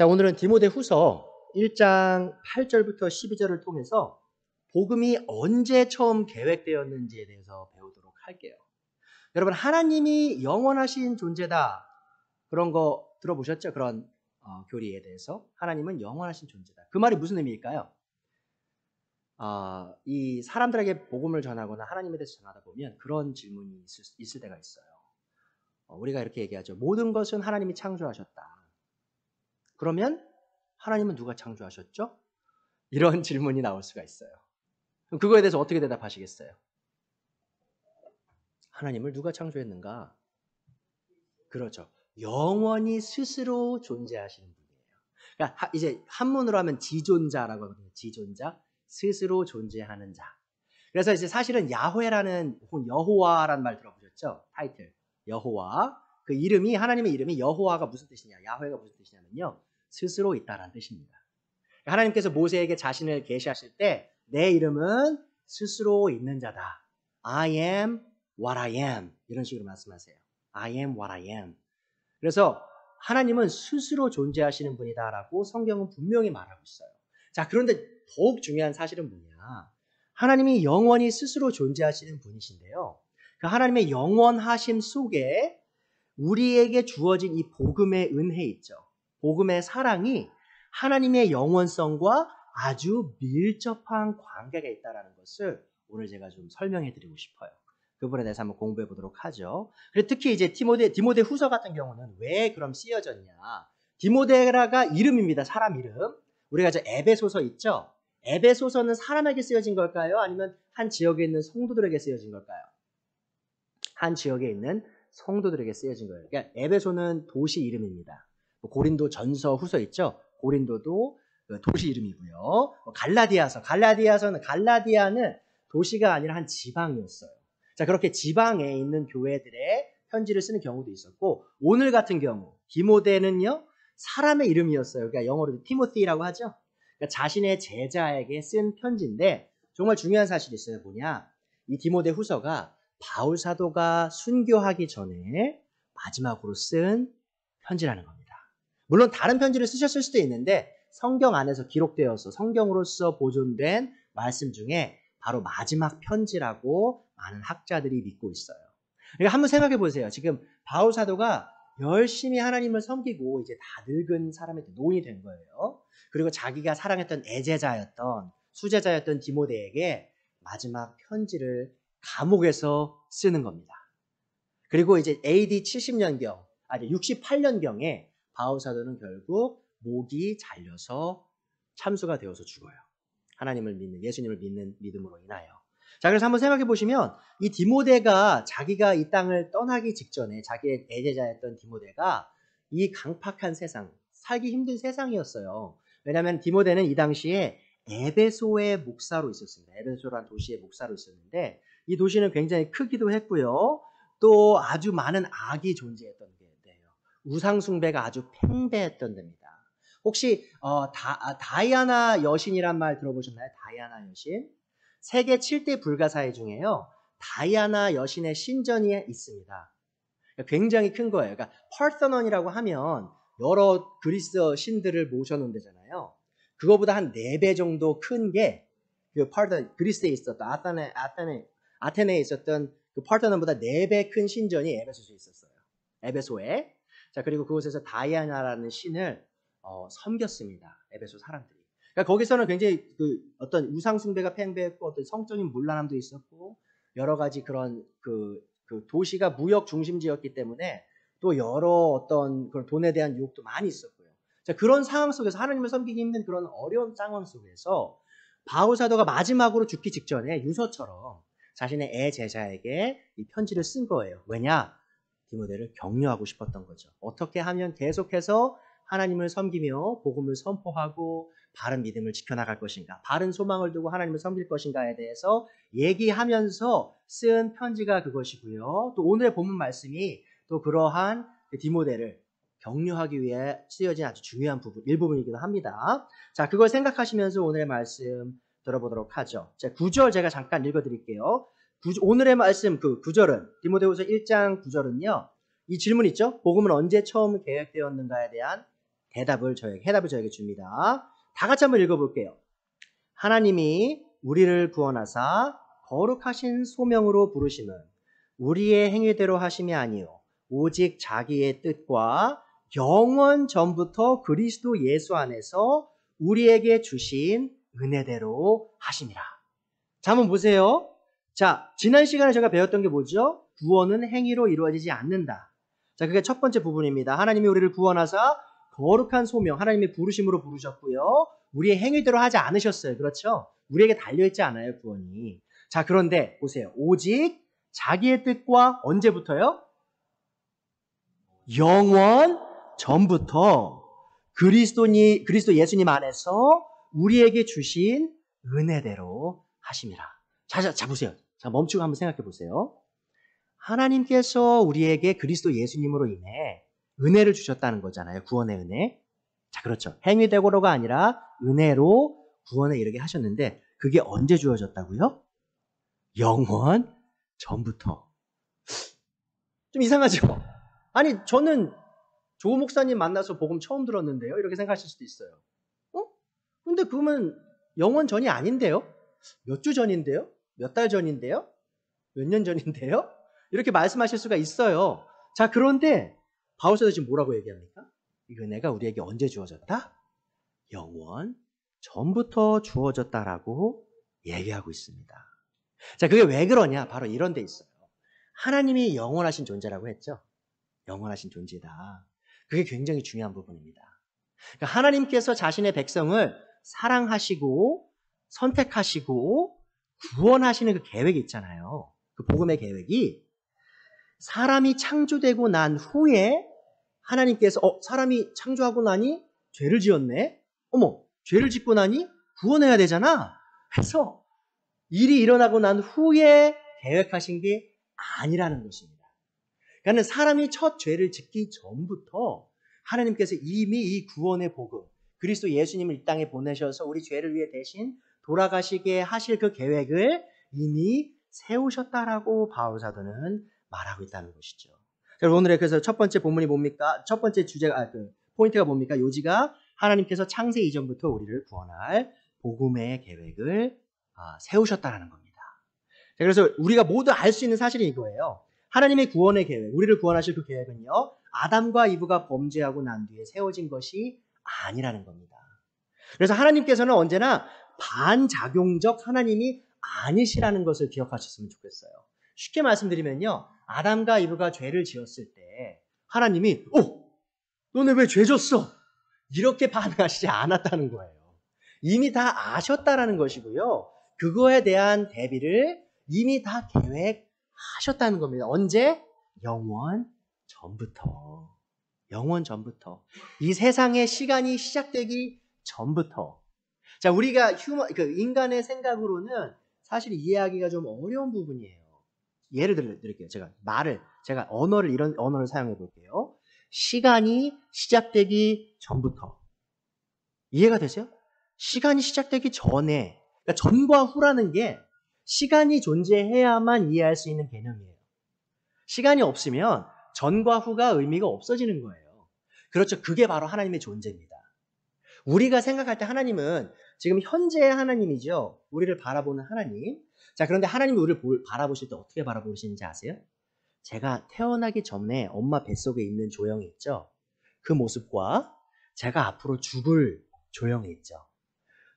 자, 오늘은 디모데후서 1장 8절부터 12절을 통해서 복음이 언제 처음 계획되었는지에 대해서 배우도록 할게요. 여러분, 하나님이 영원하신 존재다. 그런 거 들어보셨죠? 그런 교리에 대해서. 하나님은 영원하신 존재다. 그 말이 무슨 의미일까요? 이 사람들에게 복음을 전하거나 하나님에 대해서 전하다 보면 그런 질문이 있을 때가 있어요. 우리가 이렇게 얘기하죠. 모든 것은 하나님이 창조하셨다. 그러면 하나님은 누가 창조하셨죠? 이런 질문이 나올 수가 있어요. 그럼 그거에 대해서 어떻게 대답하시겠어요? 하나님을 누가 창조했는가? 그렇죠. 영원히 스스로 존재하시는 분이에요. 그러니까 이제 한문으로 하면 지존자라고 하거든요. 지존자, 스스로 존재하는 자. 그래서 이제 사실은 야훼라는 혹은 여호와라는 말 들어보셨죠? 타이틀 여호와. 그 이름이 하나님의 이름이 여호와가 무슨 뜻이냐? 야훼가 무슨 뜻이냐면요. 스스로 있다라는 뜻입니다. 하나님께서 모세에게 자신을 계시하실 때 내 이름은 스스로 있는 자다. I am what I am. 이런 식으로 말씀하세요. I am what I am. 그래서 하나님은 스스로 존재하시는 분이다라고 성경은 분명히 말하고 있어요. 자, 그런데 더욱 중요한 사실은 뭐냐? 하나님이 영원히 스스로 존재하시는 분이신데요. 그 하나님의 영원하심 속에 우리에게 주어진 이 복음의 은혜 있죠. 복음의 사랑이 하나님의 영원성과 아주 밀접한 관계가 있다는 것을 오늘 제가 좀 설명해 드리고 싶어요. 그 부분에 대해서 한번 공부해 보도록 하죠. 그리고 특히 이제 디모데 후서 같은 경우는 왜 그럼 쓰여졌냐? 디모데라가 이름입니다. 사람 이름. 우리가 저 에베소서 있죠? 에베소서는 사람에게 쓰여진 걸까요? 아니면 한 지역에 있는 성도들에게 쓰여진 걸까요? 한 지역에 있는 성도들에게 쓰여진 거예요. 그러니까 에베소는 도시 이름입니다. 고린도 전서 후서 있죠? 고린도도 도시 이름이고요. 갈라디아는 도시가 아니라 한 지방이었어요. 자, 그렇게 지방에 있는 교회들의 편지를 쓰는 경우도 있었고, 오늘 같은 경우 디모데는요 사람의 이름이었어요. 그러니까 영어로 티모티라고 하죠. 그러니까 자신의 제자에게 쓴 편지인데 정말 중요한 사실이 있어요. 뭐냐? 이 디모데 후서가 바울 사도가 순교하기 전에 마지막으로 쓴 편지라는 겁니다. 물론 다른 편지를 쓰셨을 수도 있는데 성경 안에서 기록되어서 성경으로서 보존된 말씀 중에 바로 마지막 편지라고 많은 학자들이 믿고 있어요. 그러니까 한번 생각해 보세요. 지금 바울 사도가 열심히 하나님을 섬기고 이제 다 늙은 사람한테 노인이 된 거예요. 그리고 자기가 사랑했던 애제자였던 수제자였던 디모데에게 마지막 편지를 감옥에서 쓰는 겁니다. 그리고 이제 AD 70년경, 아니 68년경에 바울 사도는 결국 목이 잘려서 참수가 되어서 죽어요. 하나님을 믿는, 예수님을 믿는 믿음으로 인하여. 자, 그래서 한번 생각해 보시면 이 디모데가 자기가 이 땅을 떠나기 직전에 자기의 애제자였던 디모데가 이 강팍한 세상, 살기 힘든 세상이었어요. 왜냐하면 디모데는 이 당시에 에베소의 목사로 있었습니다. 에베소라는 도시의 목사로 있었는데 이 도시는 굉장히 크기도 했고요. 또 아주 많은 악이 존재했던 데예요. 우상 숭배가 아주 팽배했던 데입니다. 혹시 다이아나 여신이란 말 들어보셨나요? 다이아나 여신? 세계 7대 불가사의 중에요. 다이아나 여신의 신전이 있습니다. 굉장히 큰 거예요. 그러니까 파르테논이라고 하면 여러 그리스 신들을 모셔놓은 데잖아요. 그거보다 한 4배 정도 큰 게 그리스에 있었던 아테네에 있었던 그 파르테논보다 4배 큰 신전이 에베소에 있었어요. 에베소에. 자, 그리고 그곳에서 다이아나라는 신을 섬겼습니다. 에베소 사람들이. 그러니까 거기서는 굉장히 어떤 우상 숭배가 팽배했고 어떤 성적인 문란함도 있었고 여러 가지 그런 그 도시가 무역 중심지였기 때문에 또 여러 어떤 그런 돈에 대한 유혹도 많이 있었고요. 자, 그런 상황 속에서 하나님을 섬기기 힘든 그런 어려운 상황 속에서 바울 사도가 마지막으로 죽기 직전에 유서처럼 자신의 애 제자에게 이 편지를 쓴 거예요. 왜냐? 디모데를 격려하고 싶었던 거죠. 어떻게 하면 계속해서 하나님을 섬기며 복음을 선포하고 바른 믿음을 지켜나갈 것인가, 바른 소망을 두고 하나님을 섬길 것인가에 대해서 얘기하면서 쓴 편지가 그것이고요. 또 오늘의 본문 말씀이 또 그러한 디모데를 격려하기 위해 쓰여진 아주 중요한 일부분이기도 합니다. 자, 그걸 생각하시면서 오늘의 말씀 들어보도록 하죠. 자, 9절 제가 잠깐 읽어드릴게요. 오늘의 말씀 그 9절은 디모데후서 1장 9절은요. 이 질문 있죠? 복음은 언제 처음 계획되었는가에 대한 해답을 저에게 줍니다. 다 같이 한번 읽어볼게요. 하나님이 우리를 구원하사 거룩하신 소명으로 부르심은 우리의 행위대로 하심이 아니요 오직 자기의 뜻과 영원 전부터 그리스도 예수 안에서 우리에게 주신 은혜대로 하심이라. 자, 한번 보세요. 자, 지난 시간에 제가 배웠던 게 뭐죠? 구원은 행위로 이루어지지 않는다. 자, 그게 첫 번째 부분입니다. 하나님이 우리를 구원하사 거룩한 소명, 하나님의 부르심으로 부르셨고요. 우리의 행위대로 하지 않으셨어요. 그렇죠? 우리에게 달려있지 않아요, 구원이. 자, 그런데 보세요. 오직 자기의 뜻과 언제부터요? 영원 전부터 그리스도 예수님 안에서 우리에게 주신 은혜대로 하심이라. 자, 보세요. 자, 멈추고 한번 생각해 보세요. 하나님께서 우리에게 그리스도 예수님으로 인해 은혜를 주셨다는 거잖아요. 구원의 은혜. 자, 그렇죠. 행위대로가 아니라 은혜로 구원에 이르게 하셨는데 그게 언제 주어졌다고요? 영원 전부터. 좀 이상하죠? 아니, 저는 조 목사님 만나서 복음 처음 들었는데요. 이렇게 생각하실 수도 있어요. 근데 그러면 영원 전이 아닌데요? 몇 주 전인데요? 몇 달 전인데요? 몇 년 전인데요? 이렇게 말씀하실 수가 있어요. 자, 그런데 바울서도 지금 뭐라고 얘기합니까? 이 은혜가 우리에게 언제 주어졌다? 영원 전부터 주어졌다라고 얘기하고 있습니다. 자, 그게 왜 그러냐? 바로 이런 데 있어요. 하나님이 영원하신 존재라고 했죠? 영원하신 존재다. 그게 굉장히 중요한 부분입니다. 그러니까 하나님께서 자신의 백성을 사랑하시고 선택하시고 구원하시는 그 계획이 있잖아요. 그 복음의 계획이 사람이 창조되고 난 후에 하나님께서 사람이 창조하고 나니 죄를 지었네? 죄를 짓고 나니 구원해야 되잖아. 그래서 일이 일어나고 난 후에 계획하신 게 아니라는 것입니다. 그러니까 사람이 첫 죄를 짓기 전부터 하나님께서 이미 이 구원의 복음, 그리스도 예수님을 이 땅에 보내셔서 우리 죄를 위해 대신 돌아가시게 하실 그 계획을 이미 세우셨다라고 바울 사도는 말하고 있다는 것이죠. 자, 오늘의 그래서 첫 번째 본문이 뭡니까? 첫 번째 주제가 포인트가 뭡니까? 요지가 하나님께서 창세 이전부터 우리를 구원할 복음의 계획을 세우셨다라는 겁니다. 자, 그래서 우리가 모두 알 수 있는 사실이 이거예요. 하나님의 구원의 계획, 우리를 구원하실 그 계획은요, 아담과 이브가 범죄하고 난 뒤에 세워진 것이 아니라는 겁니다. 그래서 하나님께서는 언제나 반작용적 하나님이 아니시라는 것을 기억하셨으면 좋겠어요. 쉽게 말씀드리면요, 아담과 이브가 죄를 지었을 때 하나님이 너네 왜 죄 졌어? 이렇게 반응하시지 않았다는 거예요. 이미 다 아셨다라는 것이고요. 그거에 대한 대비를 이미 다 계획하셨다는 겁니다. 언제? 영원 전부터. 영원 전부터. 이 세상의 시간이 시작되기 전부터. 자, 우리가 인간의 생각으로는 사실 이해하기가 좀 어려운 부분이에요. 예를 드릴게요. 제가 이런 언어를 사용해 볼게요. 시간이 시작되기 전부터. 이해가 되세요? 시간이 시작되기 전에, 그러니까 전과 후라는 게 시간이 존재해야만 이해할 수 있는 개념이에요. 시간이 없으면 전과 후가 의미가 없어지는 거예요. 그렇죠. 그게 바로 하나님의 존재입니다. 우리가 생각할 때 하나님은 지금 현재의 하나님이죠. 우리를 바라보는 하나님. 자, 그런데 하나님이 우리를 바라보실 때 어떻게 바라보시는지 아세요? 제가 태어나기 전에 엄마 뱃속에 있는 조영이 있죠. 그 모습과 제가 앞으로 죽을 조영이 있죠.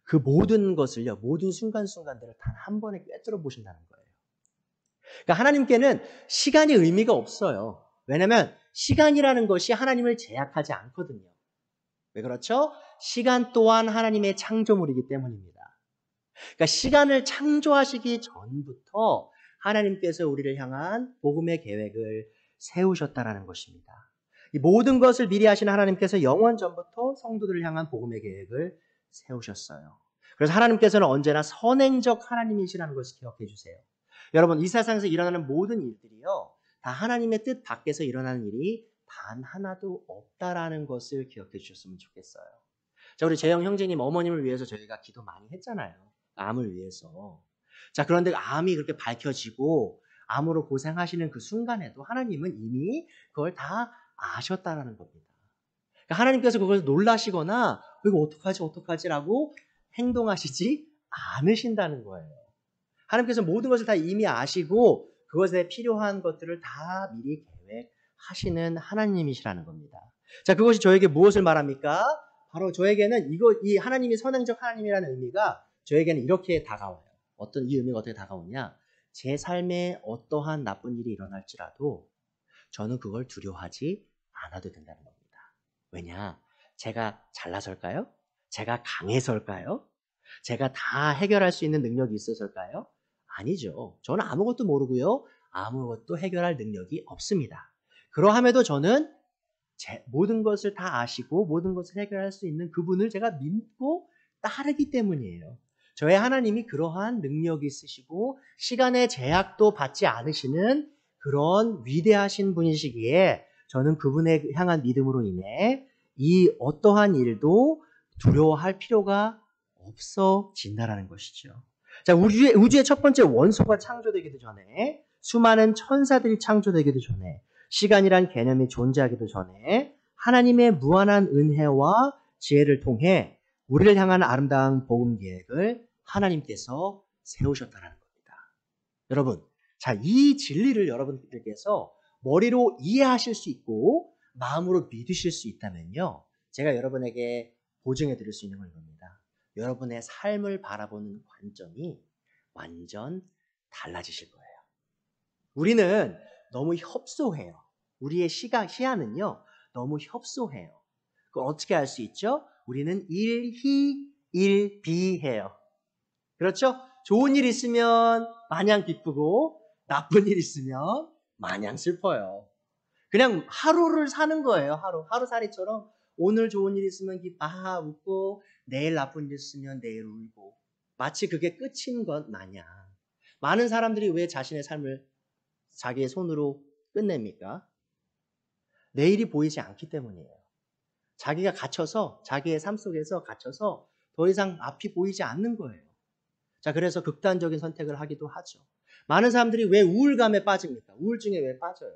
그 모든 것을요, 모든 순간순간들을 단 한 번에 꿰뚫어 보신다는 거예요. 그러니까 하나님께는 시간이 의미가 없어요. 왜냐하면 시간이라는 것이 하나님을 제약하지 않거든요. 왜 그렇죠? 시간 또한 하나님의 창조물이기 때문입니다. 그러니까 시간을 창조하시기 전부터 하나님께서 우리를 향한 복음의 계획을 세우셨다라는 것입니다. 이 모든 것을 미리 하신 하나님께서 영원 전부터 성도들을 향한 복음의 계획을 세우셨어요. 그래서 하나님께서는 언제나 선행적 하나님이시라는 것을 기억해 주세요. 여러분, 이 세상에서 일어나는 모든 일들이요, 다 하나님의 뜻 밖에서 일어나는 일이 단 하나도 없다라는 것을 기억해 주셨으면 좋겠어요. 자, 우리 재영 형제님 어머님을 위해서 저희가 기도 많이 했잖아요. 암을 위해서. 자, 그런데 암이 그렇게 밝혀지고 암으로 고생하시는 그 순간에도 하나님은 이미 그걸 다 아셨다라는 겁니다. 그러니까 하나님께서 그걸 놀라시거나 이거 어떡하지라고 행동하시지 않으신다는 거예요. 하나님께서 모든 것을 다 이미 아시고 그것에 필요한 것들을 다 미리 계획하시는 하나님이시라는 겁니다. 자, 그것이 저에게 무엇을 말합니까? 바로 저에게는 이 하나님이 선행적 하나님이라는 의미가 저에게는 이렇게 다가와요. 이 의미가 어떻게 다가오냐? 제 삶에 어떠한 나쁜 일이 일어날지라도 저는 그걸 두려워하지 않아도 된다는 겁니다. 왜냐? 제가 잘나서일까요? 제가 강해서일까요? 제가 다 해결할 수 있는 능력이 있어서일까요? 아니죠. 저는 아무것도 모르고요. 아무것도 해결할 능력이 없습니다. 그러함에도 저는 모든 것을 다 아시고 모든 것을 해결할 수 있는 그분을 제가 믿고 따르기 때문이에요. 저의 하나님이 그러한 능력이 있으시고 시간의 제약도 받지 않으시는 그런 위대하신 분이시기에 저는 그분에 향한 믿음으로 인해 이 어떠한 일도 두려워할 필요가 없어진다라는 것이죠. 자, 우주의 첫 번째 원소가 창조되기도 전에 수많은 천사들이 창조되기도 전에 시간이란 개념이 존재하기도 전에 하나님의 무한한 은혜와 지혜를 통해 우리를 향한 아름다운 복음 계획을 하나님께서 세우셨다는 겁니다. 여러분, 자, 이 진리를 여러분들께서 머리로 이해하실 수 있고 마음으로 믿으실 수 있다면요, 제가 여러분에게 보증해 드릴 수 있는 건 이겁니다. 여러분의 삶을 바라보는 관점이 완전 달라지실 거예요. 우리는 너무 협소해요. 우리의 시야는요, 너무 협소해요. 그걸 어떻게 알 수 있죠? 우리는 일희일비해요. 그렇죠? 좋은 일 있으면 마냥 기쁘고 나쁜 일 있으면 마냥 슬퍼요. 그냥 하루를 사는 거예요. 하루살이처럼 오늘 좋은 일 있으면 웃고 내일 나쁜 일 있으면 내일 울고 마치 그게 끝인 것 마냥. 많은 사람들이 왜 자신의 삶을 자기의 손으로 끝냅니까? 내일이 보이지 않기 때문이에요. 자기가 자기의 삶 속에서 갇혀서 더 이상 앞이 보이지 않는 거예요. 자, 그래서 극단적인 선택을 하기도 하죠. 많은 사람들이 왜 우울감에 빠집니까? 우울증에 왜 빠져요?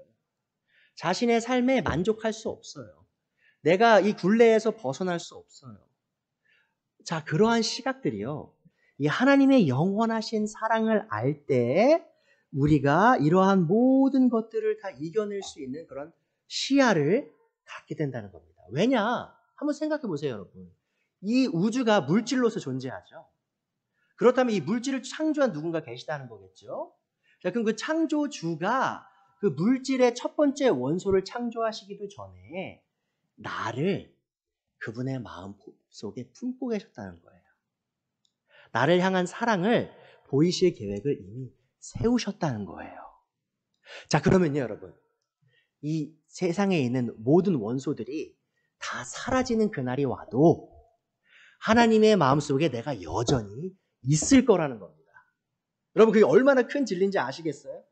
자신의 삶에 만족할 수 없어요. 내가 이 굴레에서 벗어날 수 없어요. 자, 그러한 시각들이요, 이 하나님의 영원하신 사랑을 알 때 우리가 이러한 모든 것들을 다 이겨낼 수 있는 그런 시야를 갖게 된다는 겁니다. 왜냐? 한번 생각해 보세요, 여러분. 이 우주가 물질로서 존재하죠. 그렇다면 이 물질을 창조한 누군가 계시다는 거겠죠. 자, 그럼 그 창조주가 그 물질의 첫 번째 원소를 창조하시기도 전에 나를 그분의 마음 속에 품고 계셨다는 거예요. 나를 향한 사랑을 보이실 계획을 이미 세우셨다는 거예요. 자, 그러면요, 여러분. 이 세상에 있는 모든 원소들이 다 사라지는 그날이 와도 하나님의 마음속에 내가 여전히 있을 거라는 겁니다. 여러분, 그게 얼마나 큰 진리인지 아시겠어요?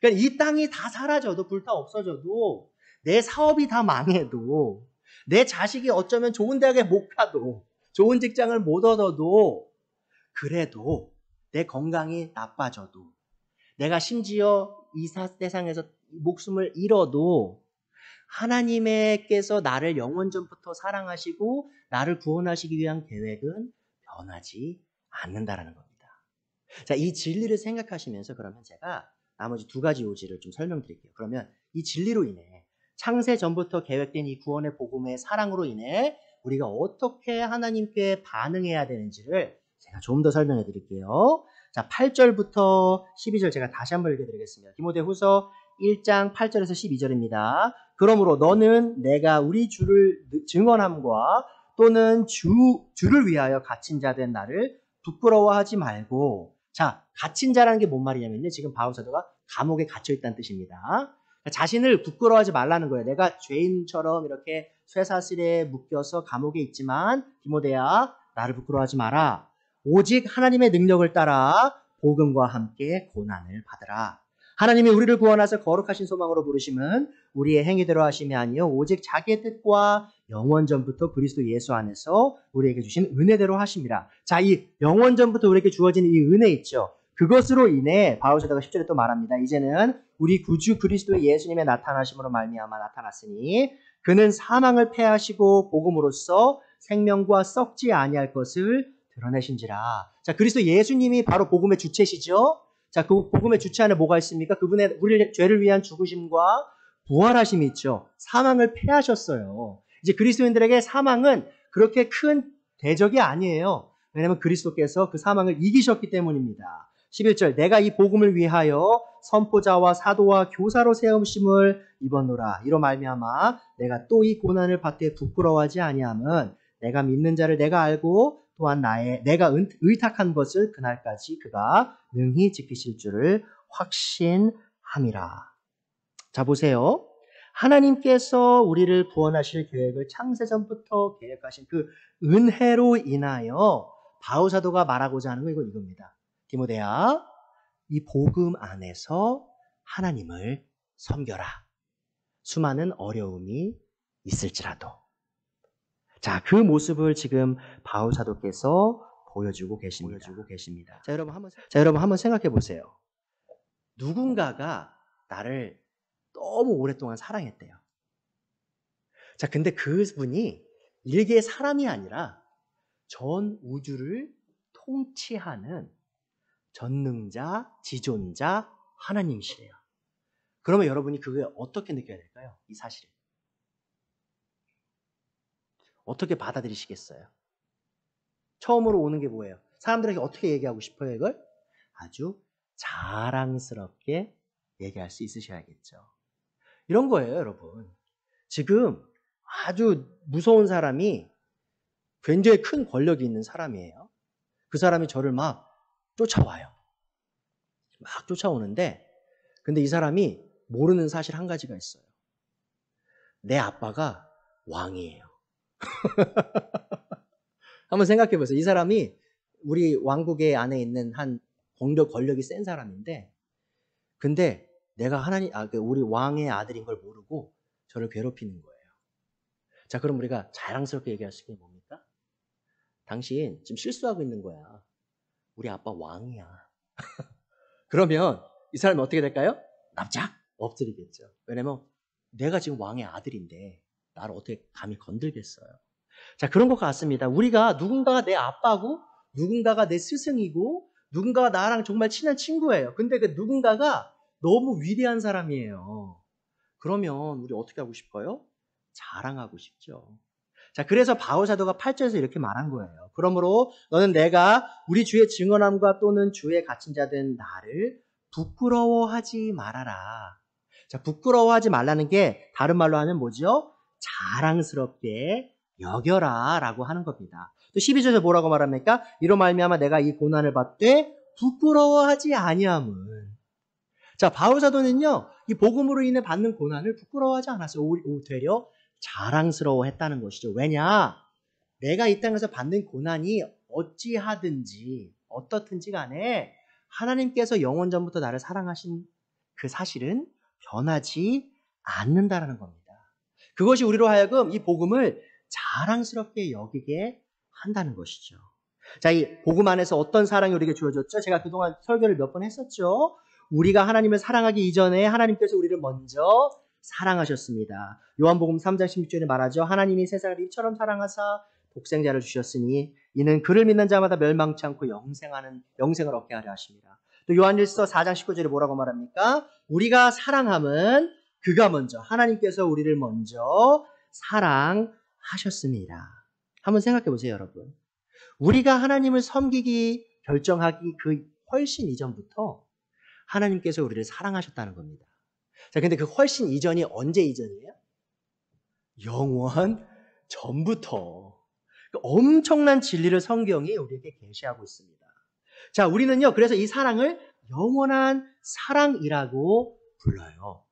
그러니까 이 땅이 다 사라져도, 불타 없어져도, 내 사업이 다 망해도, 내 자식이 어쩌면 좋은 대학에 못 가도, 좋은 직장을 못 얻어도, 그래도 내 건강이 나빠져도, 내가 심지어 이 세상에서 목숨을 잃어도 하나님께서 나를 영원전부터 사랑하시고 나를 구원하시기 위한 계획은 변하지 않는다라는 겁니다. 자, 이 진리를 생각하시면서 그러면 제가 나머지 두 가지 요지를 좀 설명드릴게요. 그러면 이 진리로 인해 창세 전부터 계획된 이 구원의 복음의 사랑으로 인해 우리가 어떻게 하나님께 반응해야 되는지를 제가 좀 더 설명해 드릴게요. 자, 8절부터 12절 제가 다시 한번 읽어드리겠습니다. 디모데후서 1장 8절에서 12절입니다. 그러므로 너는 내가 우리 주를 증언함과 또는 주를 위하여 갇힌 자 된 나를 부끄러워하지 말고, 자, 갇힌 자라는 게 뭔 말이냐면요, 지금 바울 사도가 감옥에 갇혀 있다는 뜻입니다. 자신을 부끄러워하지 말라는 거예요. 내가 죄인처럼 이렇게 쇠사슬에 묶여서 감옥에 있지만 디모데야, 나를 부끄러워하지 마라. 오직 하나님의 능력을 따라 복음과 함께 고난을 받으라. 하나님이 우리를 구원하사 거룩하신 소망으로 부르심은 우리의 행위대로 하심이 아니요 오직 자기의 뜻과 영원전부터 그리스도 예수 안에서 우리에게 주신 은혜대로 하심이라. 자, 이 영원전부터 우리에게 주어진 이 은혜 있죠. 그것으로 인해 바울 사도가 10절에 또 말합니다. 이제는 우리 구주 그리스도의 예수님의 나타나심으로 말미암아 나타났으니 그는 사망을 패하시고 복음으로써 생명과 썩지 아니할 것을 드러내신지라. 자, 그리스도 예수님이 바로 복음의 주체시죠. 자, 그 복음의 주체 안에 뭐가 있습니까? 그분의 우리 죄를 위한 죽으심과 부활하심이 있죠. 사망을 패하셨어요. 이제 그리스도인들에게 사망은 그렇게 큰 대적이 아니에요. 왜냐하면 그리스도께서 그 사망을 이기셨기 때문입니다. 11절 내가 이 복음을 위하여 선포자와 사도와 교사로 세움심을 입었노라. 이로 말미암아 내가 또 이 고난을 받되 부끄러워하지 아니함은 내가 믿는 자를 내가 알고 또한 내가 의탁한 것을 그날까지 그가 능히 지키실 줄을 확신함이라. 자, 보세요. 하나님께서 우리를 구원하실 계획을 창세전부터 계획하신 그 은혜로 인하여 바울 사도가 말하고자 하는 건 이겁니다. 디모데야, 이 복음 안에서 하나님을 섬겨라. 수많은 어려움이 있을지라도. 자, 그 모습을 지금 바울 사도께서 보여주고 계십니다. 자, 여러분 한번 생각해 보세요. 누군가가 나를 너무 오랫동안 사랑했대요. 자, 근데 그분이 일개의 사람이 아니라 전 우주를 통치하는 전능자, 지존자, 하나님이시래요. 그러면 여러분이 그게 어떻게 느껴야 될까요? 이 사실을. 어떻게 받아들이시겠어요? 처음으로 오는 게 뭐예요? 사람들에게 어떻게 얘기하고 싶어요, 이걸? 아주 자랑스럽게 얘기할 수 있으셔야겠죠. 이런 거예요, 여러분. 지금 아주 무서운 사람이 굉장히 큰 권력이 있는 사람이에요. 그 사람이 저를 막 쫓아와요. 막 쫓아오는데, 근데 이 사람이 모르는 사실 한 가지가 있어요. 내 아빠가 왕이에요. 한번 생각해 보세요. 이 사람이 우리 왕국의 안에 있는 한 권력이 센 사람인데, 근데 내가 우리 왕의 아들인 걸 모르고 저를 괴롭히는 거예요. 자, 그럼 우리가 자랑스럽게 얘기할 수 있는 게 뭡니까? 당신 지금 실수하고 있는 거야. 우리 아빠 왕이야. 그러면 이 사람이 어떻게 될까요? 납작 엎드리겠죠. 왜냐면 내가 지금 왕의 아들인데 나를 어떻게 감히 건들겠어요. 자, 그런 것 같습니다. 우리가 누군가가 내 아빠고 누군가가 내 스승이고 누군가가 나랑 정말 친한 친구예요. 근데 그 누군가가 너무 위대한 사람이에요. 그러면 우리 어떻게 하고 싶어요? 자랑하고 싶죠. 자, 그래서 바울 사도가 8절에서 이렇게 말한 거예요. 그러므로 너는 내가 우리 주의 증언함과 또는 주의 갇힌 자 된 나를 부끄러워하지 말아라. 자, 부끄러워하지 말라는 게 다른 말로 하면 뭐죠? 자랑스럽게 여겨라 라고 하는 겁니다. 또 12절에 뭐라고 말합니까? 이로 말미암아 내가 이 고난을 받되 부끄러워하지 아니함은. 자, 바울 사도는요, 이 복음으로 인해 받는 고난을 부끄러워하지 않았어요. 되려 자랑스러워했다는 것이죠. 왜냐? 내가 이 땅에서 받는 고난이 어찌하든지 어떻든지 간에 하나님께서 영원 전부터 나를 사랑하신 그 사실은 변하지 않는다라는 겁니다. 그것이 우리로 하여금 이 복음을 자랑스럽게 여기게 한다는 것이죠. 자, 이 복음 안에서 어떤 사랑이 우리에게 주어졌죠? 제가 그동안 설교를 몇 번 했었죠. 우리가 하나님을 사랑하기 이전에 하나님께서 우리를 먼저 사랑하셨습니다. 요한복음 3장 16절에 말하죠. 하나님이 세상을 이처럼 사랑하사 독생자를 주셨으니 이는 그를 믿는 자마다 멸망치 않고 영생을 얻게 하려 하십니다. 또 요한일서 4장 19절에 뭐라고 말합니까? 우리가 사랑함은 그가 먼저, 하나님께서 우리를 먼저 사랑하셨습니다. 한번 생각해 보세요, 여러분. 우리가 하나님을 섬기기 결정하기 그 훨씬 이전부터 하나님께서 우리를 사랑하셨다는 겁니다. 자, 근데 그 훨씬 이전이 언제 이전이에요? 영원 전부터. 엄청난 진리를 성경이 우리에게 계시하고 있습니다. 자, 우리는요, 그래서 이 사랑을 영원한 사랑이라고 불러요.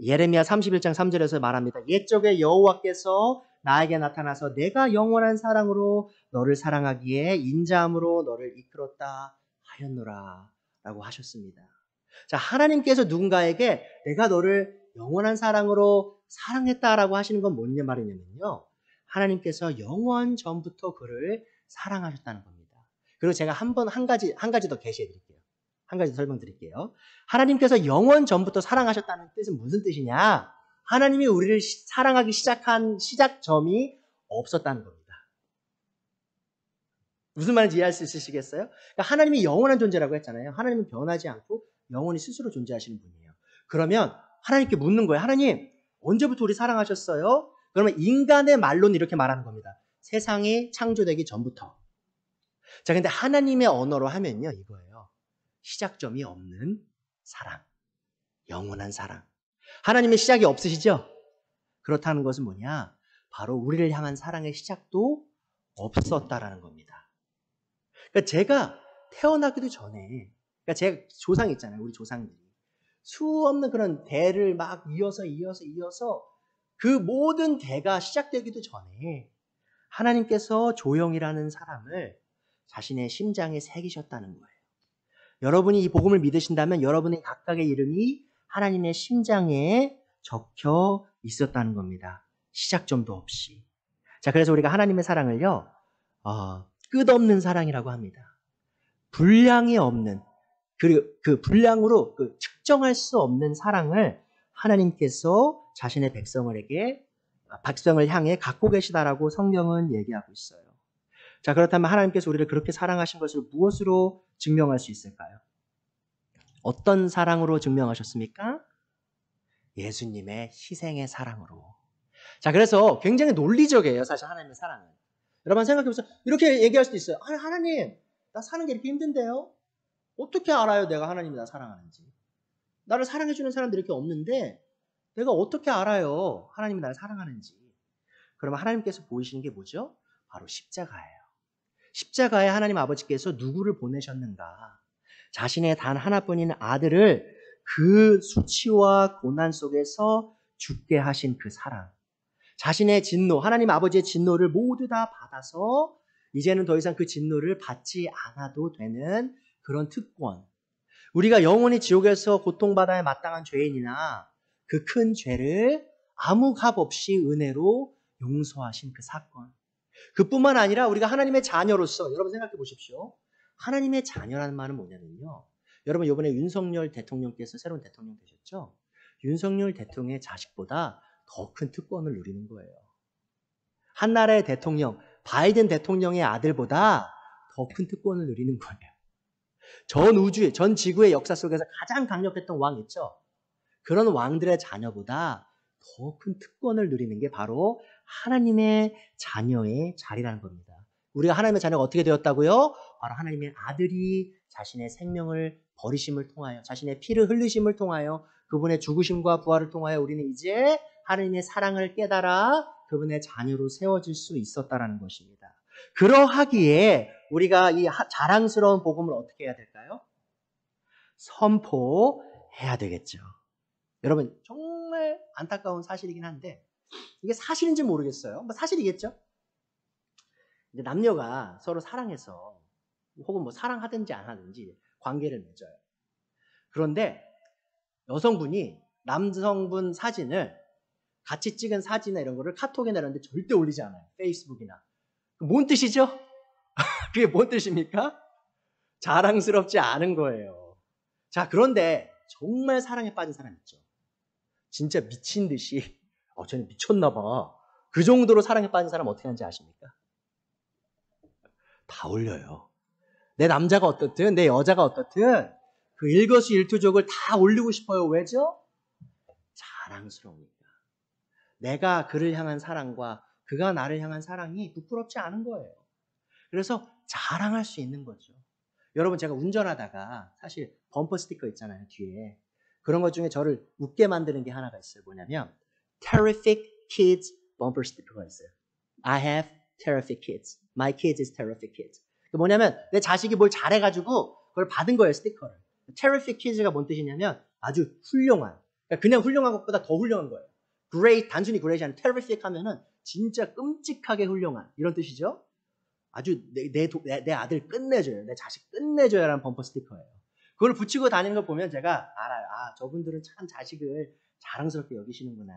예레미야 31장 3절에서 말합니다. 옛적에 여호와께서 나에게 나타나서 내가 영원한 사랑으로 너를 사랑하기에 인자함으로 너를 이끌었다 하였노라 라고 하셨습니다. 자, 하나님께서 누군가에게 내가 너를 영원한 사랑으로 사랑했다라고 하시는 건 뭐냐 말이냐면요. 하나님께서 영원 전부터 그를 사랑하셨다는 겁니다. 그리고 제가 한 가지 더 계시해 드릴게요. 한 가지 설명드릴게요. 하나님께서 영원 전부터 사랑하셨다는 뜻은 무슨 뜻이냐? 하나님이 우리를 사랑하기 시작한 시작점이 없었다는 겁니다. 무슨 말인지 이해할 수 있으시겠어요? 그러니까 하나님이 영원한 존재라고 했잖아요. 하나님은 변하지 않고 영원히 스스로 존재하시는 분이에요. 그러면 하나님께 묻는 거예요. 하나님, 언제부터 우리 사랑하셨어요? 그러면 인간의 말로는 이렇게 말하는 겁니다. 세상이 창조되기 전부터. 자, 근데 하나님의 언어로 하면요, 이거예요. 시작점이 없는 사랑. 영원한 사랑. 하나님의 시작이 없으시죠? 그렇다는 것은 뭐냐? 바로 우리를 향한 사랑의 시작도 없었다라는 겁니다. 그러니까 제가 태어나기도 전에, 그러니까 제 조상 있잖아요. 우리 조상들이. 수없는 그런 대를 막 이어서 그 모든 대가 시작되기도 전에 하나님께서 조영이라는 사람을 자신의 심장에 새기셨다는 거예요. 여러분이 이 복음을 믿으신다면 여러분의 각각의 이름이 하나님의 심장에 적혀 있었다는 겁니다. 시작점도 없이. 자, 그래서 우리가 하나님의 사랑을요, 끝없는 사랑이라고 합니다. 분량이 없는, 그리고 그 분량으로 측정할 수 없는 사랑을 하나님께서 자신의 백성을 향해 갖고 계시다라고 성경은 얘기하고 있어요. 자, 그렇다면 하나님께서 우리를 그렇게 사랑하신 것을 무엇으로 증명할 수 있을까요? 어떤 사랑으로 증명하셨습니까? 예수님의 희생의 사랑으로. 자, 그래서 굉장히 논리적이에요, 사실 하나님의 사랑은. 여러분 생각해보세요. 이렇게 얘기할 수도 있어요. 아니, 하나님, 나 사는 게 이렇게 힘든데요? 어떻게 알아요, 내가 하나님이 나 사랑하는지? 나를 사랑해주는 사람들이 이렇게 없는데 내가 어떻게 알아요, 하나님이 나를 사랑하는지? 그러면 하나님께서 보이시는 게 뭐죠? 바로 십자가예요. 십자가에 하나님 아버지께서 누구를 보내셨는가? 자신의 단 하나뿐인 아들을 그 수치와 고난 속에서 죽게 하신 그 사랑. 자신의 진노, 하나님 아버지의 진노를 모두 다 받아서 이제는 더 이상 그 진노를 받지 않아도 되는 그런 특권. 우리가 영원히 지옥에서 고통받아야 마땅한 죄인이나 그 큰 죄를 아무 값 없이 은혜로 용서하신 그 사건. 그뿐만 아니라 우리가 하나님의 자녀로서, 여러분 생각해 보십시오. 하나님의 자녀라는 말은 뭐냐면요. 여러분 이번에 윤석열 대통령께서 새로운 대통령 되셨죠? 윤석열 대통령의 자식보다 더 큰 특권을 누리는 거예요. 한 나라의 대통령, 바이든 대통령의 아들보다 더 큰 특권을 누리는 거예요. 전 우주의, 전 지구의 역사 속에서 가장 강력했던 왕 있죠? 그런 왕들의 자녀보다 더 큰 특권을 누리는 게 바로 하나님의 자녀의 자리라는 겁니다. 우리가 하나님의 자녀가 어떻게 되었다고요? 바로 하나님의 아들이 자신의 생명을 버리심을 통하여, 자신의 피를 흘리심을 통하여, 그분의 죽으심과 부활을 통하여 우리는 이제 하나님의 사랑을 깨달아 그분의 자녀로 세워질 수 있었다라는 것입니다. 그러하기에 우리가 이 자랑스러운 복음을 어떻게 해야 될까요? 선포해야 되겠죠. 여러분 정말 안타까운 사실이긴 한데 이게 사실인지 모르겠어요. 뭐 사실이겠죠? 이제 남녀가 서로 사랑해서 혹은 뭐 사랑하든지 안 하든지 관계를 맺어요. 그런데 여성분이 남성분 사진을 같이 찍은 사진이나 이런 거를 카톡에 내렸는데 절대 올리지 않아요. 페이스북이나. 뭔 뜻이죠? 그게 뭔 뜻입니까? 자랑스럽지 않은 거예요. 자, 그런데 정말 사랑에 빠진 사람 있죠. 진짜 미친 듯이 쟤는 미쳤나 봐. 그 정도로 사랑에 빠진 사람 어떻게 하는지 아십니까? 다 올려요. 내 남자가 어떻든 내 여자가 어떻든 그 일거수일투족을 다 올리고 싶어요. 왜죠? 자랑스러우니까. 내가 그를 향한 사랑과 그가 나를 향한 사랑이 부끄럽지 않은 거예요. 그래서 자랑할 수 있는 거죠. 여러분 제가 운전하다가 사실 범퍼 스티커 있잖아요. 뒤에. 그런 것 중에 저를 웃게 만드는 게 하나가 있어요. 뭐냐면 Terrific Kids 범퍼 스티커가 있어요. I have terrific kids. My kids is terrific kids. 뭐냐면 내 자식이 뭘 잘해가지고 그걸 받은 거예요. 스티커를. Terrific kids가 뭔 뜻이냐면 아주 훌륭한. 그냥 훌륭한 것보다 더 훌륭한 거예요. Great, 단순히 great이 아니라 terrific 하면은 진짜 끔찍하게 훌륭한 이런 뜻이죠. 아주 내 아들 끝내줘요. 내 자식 끝내줘요라는 범퍼 스티커예요. 그걸 붙이고 다니는 걸 보면 제가 알아요. 아, 저분들은 참 자식을 자랑스럽게 여기시는구나.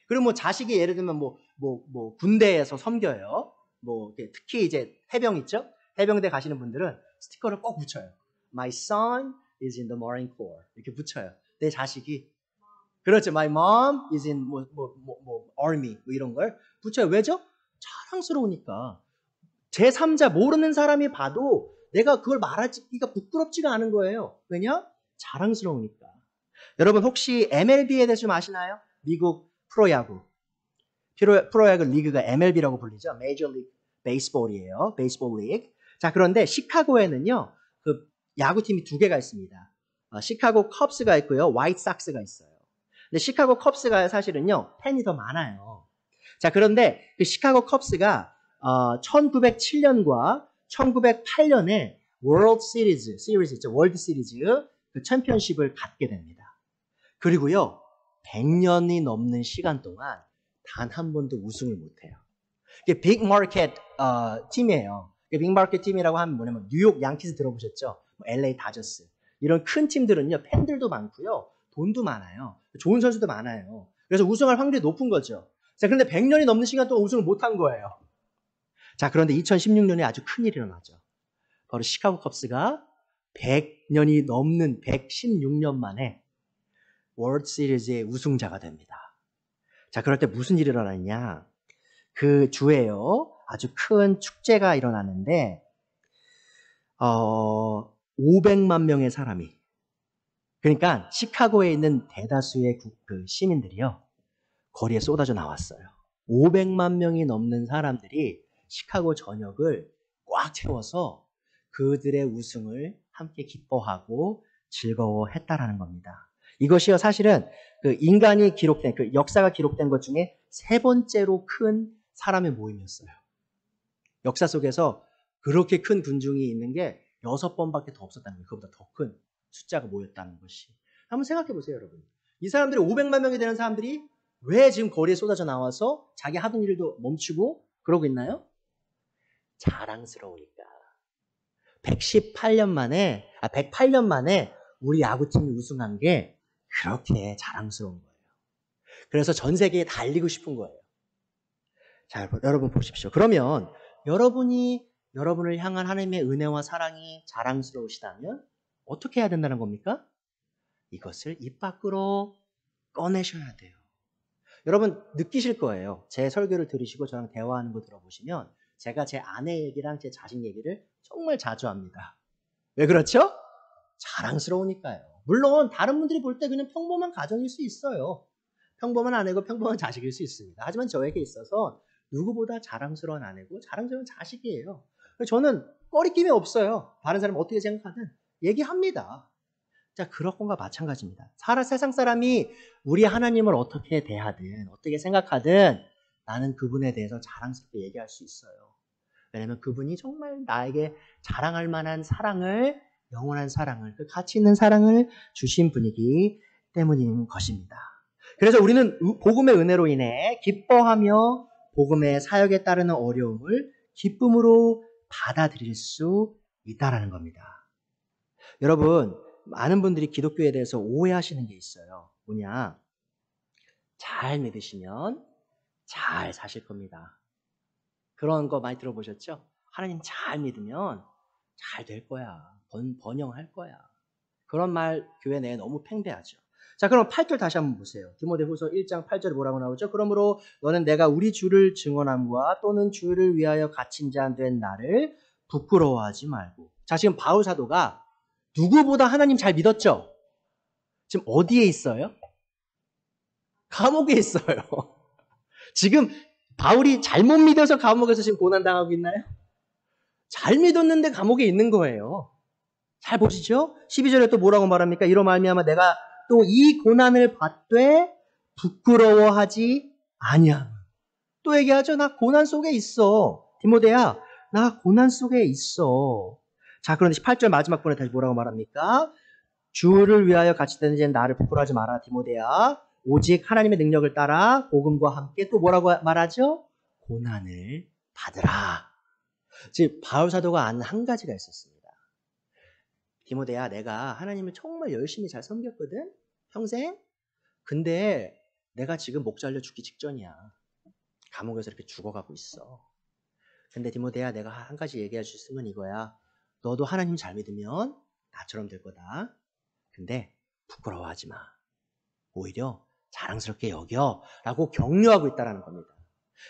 그리고 뭐 자식이 예를 들면 뭐 군대에서 섬겨요. 뭐 특히 이제 해병 있죠? 해병대 가시는 분들은 스티커를 꼭 붙여요. My son is in the Marine Corps. 이렇게 붙여요. 내 자식이 그렇죠. My mom is in army 뭐 이런 걸 붙여요. 왜죠? 자랑스러우니까. 제3자 모르는 사람이 봐도 내가 그걸 말하기가 부끄럽지가 않은 거예요. 왜냐? 자랑스러우니까. 여러분 혹시 MLB에 대해서 좀 아시나요? 미국 프로야구. 프로야구 리그가 MLB라고 불리죠. 메이저 리그 베이스볼이에요. 베이스볼 리그. 자, 그런데 시카고에는요. 그 야구팀이 두 개가 있습니다. 시카고 컵스가 있고요. 화이트삭스가 있어요. 근데 시카고 컵스가 사실은요. 팬이 더 많아요. 자, 그런데 그 시카고 컵스가 1907년과 1908년에 월드 시리즈 있죠. 월드 시리즈 그 챔피언십을 갖게 됩니다. 그리고요. 100년이 넘는 시간 동안 단 한 번도 우승을 못해요. 이게 빅마켓 팀이에요. 빅마켓 팀이라고 하면 뭐냐면 뉴욕 양키즈 들어보셨죠? LA 다저스. 이런 큰 팀들은요. 팬들도 많고요. 돈도 많아요. 좋은 선수도 많아요. 그래서 우승할 확률이 높은 거죠. 자, 그런데 100년이 넘는 시간 동안 우승을 못한 거예요. 자, 그런데 2016년에 아주 큰일이 일어나죠. 바로 시카고 컵스가 100년이 넘는 116년 만에 월드 시리즈의 우승자가 됩니다. 자, 그럴 때 무슨 일이 일어나냐? 그 주에요. 아주 큰 축제가 일어나는데 500만 명의 사람이, 그러니까 시카고에 있는 대다수의 그 시민들이요. 거리에 쏟아져 나왔어요. 500만 명이 넘는 사람들이 시카고 전역을 꽉 채워서 그들의 우승을 함께 기뻐하고 즐거워했다라는 겁니다. 이것이요, 사실은 그 인간이 기록된, 그 역사가 기록된 것 중에 세 번째로 큰 사람의 모임이었어요. 역사 속에서 그렇게 큰 군중이 있는 게 6번밖에 더 없었다는 거예요. 그보다 더 큰 숫자가 모였다는 것이. 한번 생각해 보세요, 여러분. 이 사람들이 500만 명이 되는 사람들이 왜 지금 거리에 쏟아져 나와서 자기 하던 일도 멈추고 그러고 있나요? 자랑스러우니까. 108년 만에 우리 야구팀이 우승한 게 그렇게 자랑스러운 거예요. 그래서 전 세계에 다 알리고 싶은 거예요. 자, 여러분 보십시오. 그러면 여러분을 향한 하나님의 은혜와 사랑이 자랑스러우시다면 어떻게 해야 된다는 겁니까? 이것을 입 밖으로 꺼내셔야 돼요. 여러분 느끼실 거예요. 제 설교를 들으시고 저랑 대화하는 거 들어보시면 제가 제 아내 얘기랑 제 자식 얘기를 정말 자주 합니다. 왜 그렇죠? 자랑스러우니까요. 물론 다른 분들이 볼 때 그냥 평범한 가정일 수 있어요. 평범한 아내고 평범한 자식일 수 있습니다. 하지만 저에게 있어서 누구보다 자랑스러운 아내고 자랑스러운 자식이에요. 저는 꺼리낌이 없어요. 다른 사람이 어떻게 생각하든 얘기합니다. 자, 그런 것과 마찬가지입니다. 세상 사람이 우리 하나님을 어떻게 대하든 어떻게 생각하든 나는 그분에 대해서 자랑스럽게 얘기할 수 있어요. 왜냐하면 그분이 정말 나에게 자랑할 만한 사랑을, 영원한 사랑을, 그 가치 있는 사랑을 주신 분이기 때문인 것입니다. 그래서 우리는 복음의 은혜로 인해 기뻐하며 복음의 사역에 따르는 어려움을 기쁨으로 받아들일 수 있다는 겁니다. 여러분, 많은 분들이 기독교에 대해서 오해하시는 게 있어요. 뭐냐? 잘 믿으시면 잘 사실 겁니다. 그런 거 많이 들어보셨죠? 하나님 잘 믿으면 잘 될 거야. 번영할 거야. 그런 말 교회 내에 너무 팽배하죠. 자, 그럼 8절 다시 한번 보세요. 디모데후서 1장 8절에 뭐라고 나오죠? 그러므로 너는 내가 우리 주를 증언함과 또는 주를 위하여 갇힌 자 된 나를 부끄러워하지 말고. 자, 지금 바울 사도가 누구보다 하나님 잘 믿었죠? 지금 어디에 있어요? 감옥에 있어요. 지금 바울이 잘못 믿어서 감옥에서 지금 고난당하고 있나요? 잘 믿었는데 감옥에 있는 거예요. 잘 보시죠? 12절에 또 뭐라고 말합니까? 이로 말미암아 내가 또 이 고난을 받되 부끄러워하지 아니함. 또 얘기하죠. 나 고난 속에 있어. 디모데야, 나 고난 속에 있어. 자, 그런데 18절 마지막 부분에 다시 뭐라고 말합니까? 주를 위하여 같이 되는 이제 나를 부끄러워하지 마라, 디모데야. 오직 하나님의 능력을 따라 복음과 함께 또 뭐라고 말하죠? 고난을 받으라. 즉 바울 사도가 아는 한 가지가 있었습니다. 디모데야, 내가 하나님을 정말 열심히 잘 섬겼거든? 평생? 근데 내가 지금 목 잘려 죽기 직전이야. 감옥에서 이렇게 죽어가고 있어. 근데 디모데야, 내가 한 가지 얘기할 수 있으면 이거야. 너도 하나님 잘 믿으면 나처럼 될 거다. 근데 부끄러워하지 마. 오히려 자랑스럽게 여겨라고 격려하고 있다는 겁니다.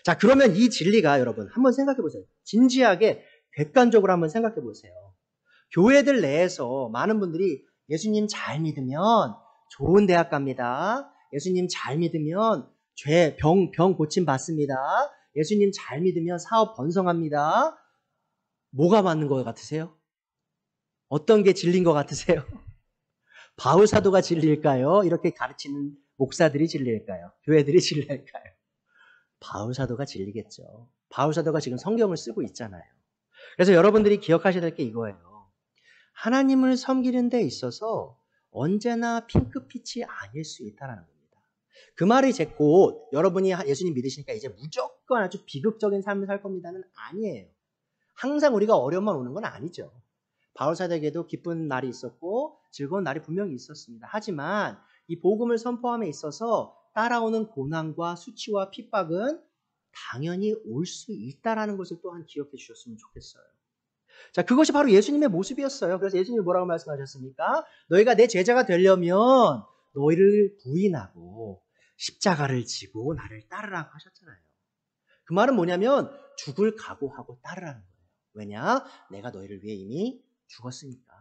자, 그러면 이 진리가 여러분 한번 생각해 보세요. 진지하게 객관적으로 한번 생각해 보세요. 교회들 내에서 많은 분들이 예수님 잘 믿으면 좋은 대학 갑니다. 예수님 잘 믿으면 병 고침 받습니다. 예수님 잘 믿으면 사업 번성합니다. 뭐가 맞는 것 같으세요? 어떤 게 진리인 것 같으세요? 바울 사도가 진리일까요? 이렇게 가르치는 목사들이 진리일까요? 교회들이 진리일까요? 바울 사도가 진리겠죠. 바울 사도가 지금 성경을 쓰고 있잖아요. 그래서 여러분들이 기억하셔야 될 게 이거예요. 하나님을 섬기는 데 있어서 언제나 핑크빛이 아닐 수 있다는 겁니다. 그 말이 제 곧 여러분이 예수님 믿으시니까 이제 무조건 아주 비극적인 삶을 살 겁니다는 아니에요. 항상 우리가 어려움만 오는 건 아니죠. 바울 사도에게도 기쁜 날이 있었고 즐거운 날이 분명히 있었습니다. 하지만 이 복음을 선포함에 있어서 따라오는 고난과 수치와 핍박은 당연히 올 수 있다는 것을 또한 기억해 주셨으면 좋겠어요. 자, 그것이 바로 예수님의 모습이었어요. 그래서 예수님이 뭐라고 말씀하셨습니까? 너희가 내 제자가 되려면 너희를 부인하고 십자가를 지고 나를 따르라고 하셨잖아요. 그 말은 뭐냐면 죽을 각오하고 따르라는 거예요. 왜냐? 내가 너희를 위해 이미 죽었으니까.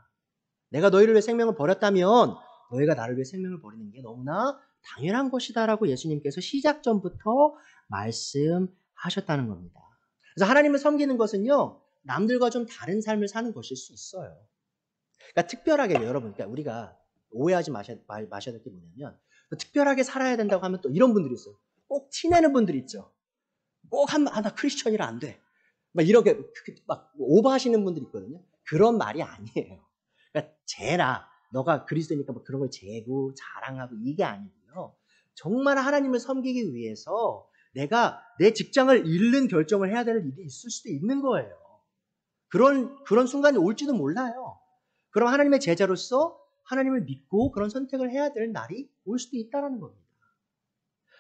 내가 너희를 위해 생명을 버렸다면 너희가 나를 위해 생명을 버리는 게 너무나 당연한 것이다라고 예수님께서 시작 전부터 말씀하셨다는 겁니다. 그래서 하나님을 섬기는 것은요, 남들과 좀 다른 삶을 사는 것일 수 있어요. 그러니까 특별하게 여러분, 그러니까 우리가 오해하지 마셔야 될 게 뭐냐면 특별하게 살아야 된다고 하면 또 이런 분들이 있어요. 꼭 티내는 분들이 있죠. 꼭 나 크리스천이라 안 돼. 막 이렇게 막 오버하시는 분들이 있거든요. 그런 말이 아니에요. 그러니까 재라. 너가 그리스도니까 뭐 그런 걸 재고 자랑하고 이게 아니고요. 정말 하나님을 섬기기 위해서 내가 내 직장을 잃는 결정을 해야 될 일이 있을 수도 있는 거예요. 그런 순간이 올지도 몰라요. 그럼 하나님의 제자로서 하나님을 믿고 그런 선택을 해야 될 날이 올 수도 있다는 겁니다.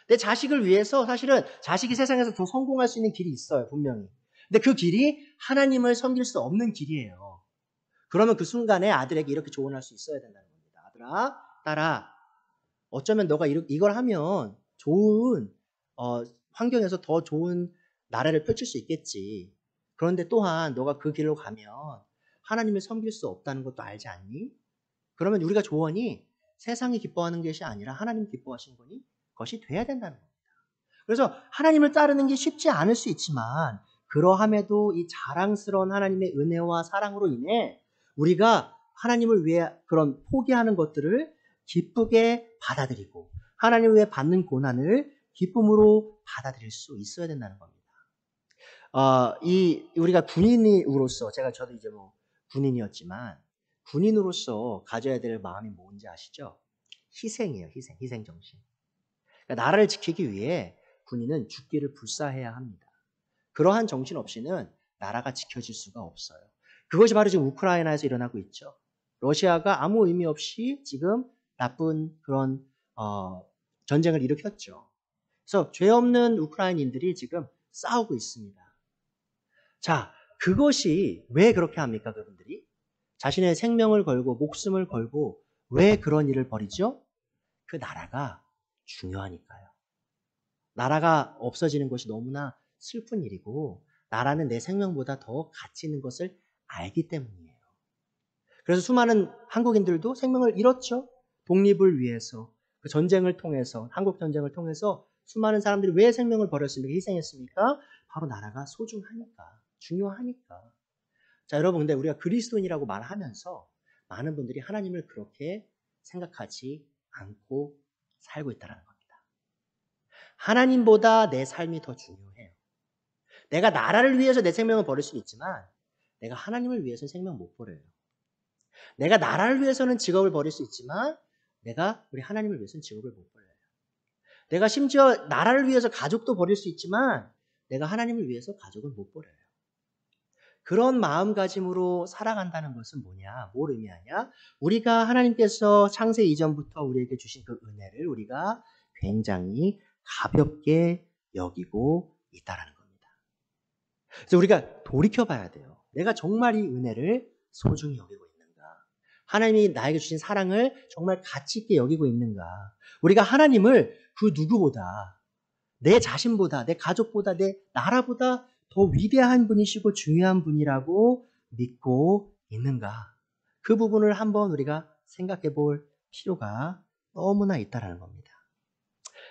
내 자식을 위해서 사실은 자식이 세상에서 더 성공할 수 있는 길이 있어요, 분명히. 근데 그 길이 하나님을 섬길 수 없는 길이에요. 그러면 그 순간에 아들에게 이렇게 조언할 수 있어야 된다는 겁니다. 아들아, 딸아, 어쩌면 너가 이걸 하면 좋은 환경에서 더 좋은 나라를 펼칠 수 있겠지. 그런데 또한 너가 그 길로 가면 하나님을 섬길 수 없다는 것도 알지 않니? 그러면 우리가 조언이 세상이 기뻐하는 것이 아니라 하나님 기뻐하시는 것이 돼야 된다는 겁니다. 그래서 하나님을 따르는 게 쉽지 않을 수 있지만 그러함에도 이 자랑스러운 하나님의 은혜와 사랑으로 인해 우리가 하나님을 위해 그런 포기하는 것들을 기쁘게 받아들이고 하나님을 위해 받는 고난을 기쁨으로 받아들일 수 있어야 된다는 겁니다. 우리가 군인으로서 저도 이제 군인이었지만 군인으로서 가져야 될 마음이 뭔지 아시죠? 희생이에요. 희생 정신. 그러니까 나라를 지키기 위해 군인은 죽기를 불사해야 합니다. 그러한 정신 없이는 나라가 지켜질 수가 없어요. 그것이 바로 지금 우크라이나에서 일어나고 있죠. 러시아가 아무 의미 없이 지금 나쁜 그런 전쟁을 일으켰죠. 그래서 죄 없는 우크라이나인들이 지금 싸우고 있습니다. 자, 그것이 왜 그렇게 합니까, 그분들이? 자신의 생명을 걸고 목숨을 걸고 왜 그런 일을 벌이죠? 그 나라가 중요하니까요. 나라가 없어지는 것이 너무나 슬픈 일이고 나라는 내 생명보다 더 가치 있는 것을 알기 때문이에요. 그래서 수많은 한국인들도 생명을 잃었죠. 독립을 위해서, 그 전쟁을 통해서, 한국 전쟁을 통해서 수많은 사람들이 왜 생명을 버렸습니까? 희생했습니까? 바로 나라가 소중하니까, 중요하니까. 자, 여러분, 근데 우리가 그리스도인이라고 말하면서 많은 분들이 하나님을 그렇게 생각하지 않고 살고 있다는 겁니다. 하나님보다 내 삶이 더 중요해요. 내가 나라를 위해서 내 생명을 버릴 수는 있지만 내가 하나님을 위해서는 생명 못 버려요. 내가 나라를 위해서는 직업을 버릴 수 있지만 내가 우리 하나님을 위해서는 직업을 못 버려요. 내가 심지어 나라를 위해서 가족도 버릴 수 있지만 내가 하나님을 위해서 가족을 못 버려요. 그런 마음가짐으로 살아간다는 것은 뭐냐? 뭘 의미하냐? 우리가 하나님께서 창세 이전부터 우리에게 주신 그 은혜를 우리가 굉장히 가볍게 여기고 있다는 겁니다. 그래서 우리가 돌이켜봐야 돼요. 내가 정말 이 은혜를 소중히 여기고 있는가? 하나님이 나에게 주신 사랑을 정말 가치 있게 여기고 있는가? 우리가 하나님을 그 누구보다 내 자신보다 내 가족보다 내 나라보다 더 위대한 분이시고 중요한 분이라고 믿고 있는가? 그 부분을 한번 우리가 생각해 볼 필요가 너무나 있다라는 겁니다.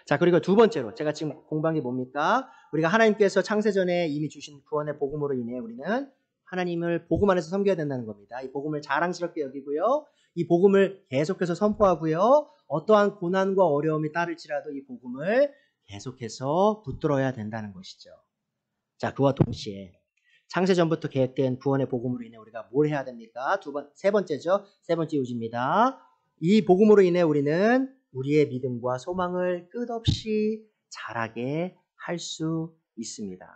자, 그리고 두 번째로 제가 지금 공부한 게 뭡니까? 우리가 하나님께서 창세전에 이미 주신 구원의 복음으로 인해 우리는 하나님을 복음 안에서 섬겨야 된다는 겁니다. 이 복음을 자랑스럽게 여기고요. 이 복음을 계속해서 선포하고요. 어떠한 고난과 어려움이 따를지라도 이 복음을 계속해서 붙들어야 된다는 것이죠. 자, 그와 동시에 창세전부터 계획된 구원의 복음으로 인해 우리가 뭘 해야 됩니까? 세 번째죠. 세 번째 요지입니다. 이 복음으로 인해 우리는 우리의 믿음과 소망을 끝없이 자라게 할 수 있습니다.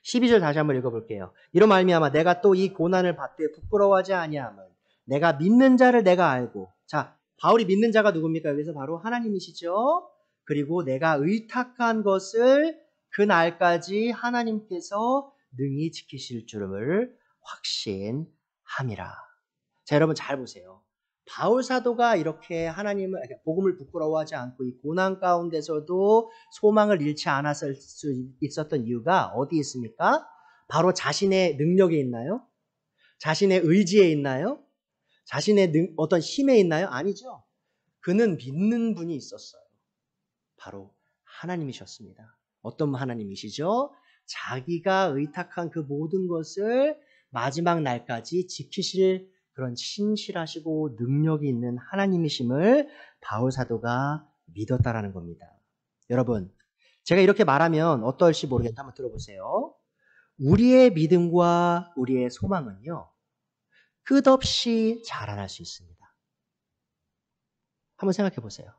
12절 다시 한번 읽어볼게요. 이로 말미암아 내가 또 이 고난을 받되 부끄러워하지 아니함은 내가 믿는 자를 내가 알고. 자, 바울이 믿는 자가 누굽니까? 여기서 바로 하나님이시죠. 그리고 내가 의탁한 것을 그 날까지 하나님께서 능히 지키실 줄을 확신함이라. 자, 여러분 잘 보세요. 바울 사도가 이렇게 하나님을 복음을 부끄러워하지 않고 이 고난 가운데서도 소망을 잃지 않았을 수 있었던 이유가 어디에 있습니까? 바로 자신의 능력에 있나요? 자신의 의지에 있나요? 자신의 어떤 힘에 있나요? 아니죠. 그는 믿는 분이 있었어요. 바로 하나님이셨습니다. 어떤 하나님이시죠? 자기가 의탁한 그 모든 것을 마지막 날까지 지키실 그런 신실하시고 능력이 있는 하나님이심을 바울 사도가 믿었다라는 겁니다. 여러분, 제가 이렇게 말하면 어떨지 모르겠다. 한번 들어보세요. 우리의 믿음과 우리의 소망은요, 끝없이 자라날 수 있습니다. 한번 생각해 보세요.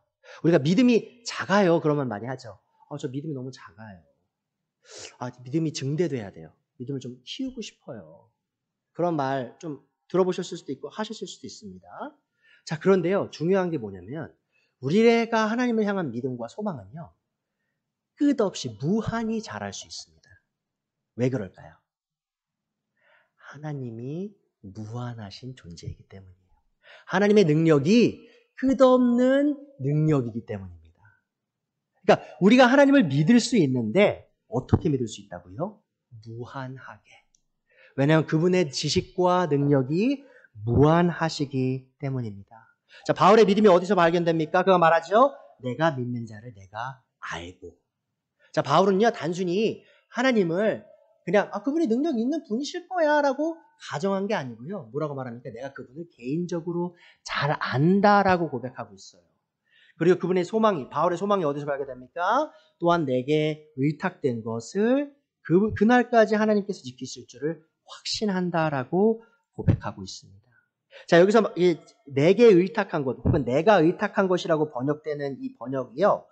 우리가 믿음이 작아요. 그러면 많이 하죠. 저 믿음이 너무 작아요. 믿음이 증대돼야 돼요. 믿음을 좀 키우고 싶어요. 그런 말 좀 들어보셨을 수도 있고 하셨을 수도 있습니다. 자, 그런데요. 중요한 게 뭐냐면 우리가 하나님을 향한 믿음과 소망은요. 끝없이 무한히 자랄 수 있습니다. 왜 그럴까요? 하나님이 무한하신 존재이기 때문이에요. 하나님의 능력이 끝없는 능력이기 때문입니다. 그러니까 우리가 하나님을 믿을 수 있는데 어떻게 믿을 수 있다고요? 무한하게. 왜냐하면 그분의 지식과 능력이 무한하시기 때문입니다. 자, 바울의 믿음이 어디서 발견됩니까? 그가 말하죠. 내가 믿는 자를 내가 알고. 자, 바울은요 단순히 하나님을 그냥 그분이 능력 있는 분이실 거야 라고 가정한 게 아니고요. 뭐라고 말합니까? 내가 그분을 개인적으로 잘 안다라고 고백하고 있어요. 그리고 그분의 소망이, 바울의 소망이 어디서 발견됩니까? 또한 내게 의탁된 것을 그날까지 하나님께서 지키실 줄을 확신한다라고 고백하고 있습니다. 자, 여기서 내게 의탁한 것 혹은 내가 의탁한 것이라고 번역되는 이 번역이요.